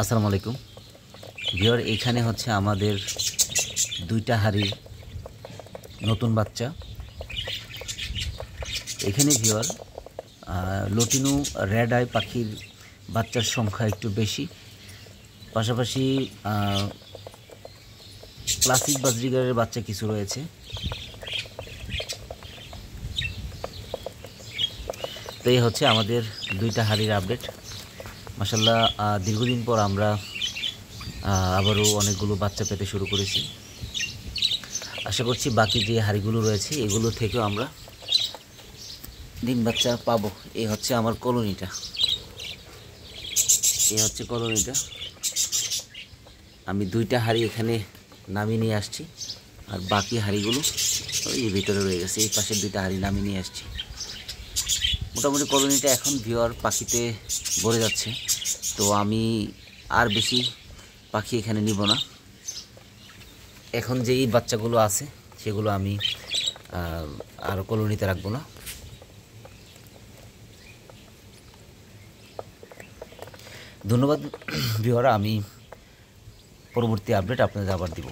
আসসালামু আলাইকুম ভিউয়ার। এখানে হচ্ছে আমাদের দুইটা হাঁড়ির নতুন বাচ্চা। এখানে ভিউয়ার লটিনো রেড আই পাখির বাচ্চার সংখ্যা একটু বেশি, পাশাপাশি ক্লাসিক বাজরিগারের বাচ্চা কিছু রয়েছে। তো এই হচ্ছে আমাদের দুইটা হাঁড়ির আপডেট। মাশাআল্লাহ, দীর্ঘদিন পর আমরা আবারও অনেকগুলো বাচ্চা পেতে শুরু করেছি। আশা করছি বাকি যে হাঁড়িগুলো রয়েছে এগুলো থেকেও আমরা ডিম বাচ্চা পাবো। এই হচ্ছে আমার কলোনিটা, আমি দুইটা হাঁড়ি এখানে নামিয়ে নিয়ে আসছি, আর বাকি হাঁড়িগুলো ওই ভিতরে রয়ে গেছে। এই পাশের দুইটা হাঁড়ি নামিয়ে নিয়ে আসছি। মোটামুটি কলোনিটা এখন ভিউয়ার পাখিতে ভরে যাচ্ছে। তো আমি আর বেশি পাখি এখানে নিব না। এখন যেই বাচ্চাগুলো আছে সেগুলো আমি আর কলোনিতে রাখবো না। ধন্যবাদ ভিউয়ার, আমি পরবর্তী আপডেট আপনাদের আবার দিব।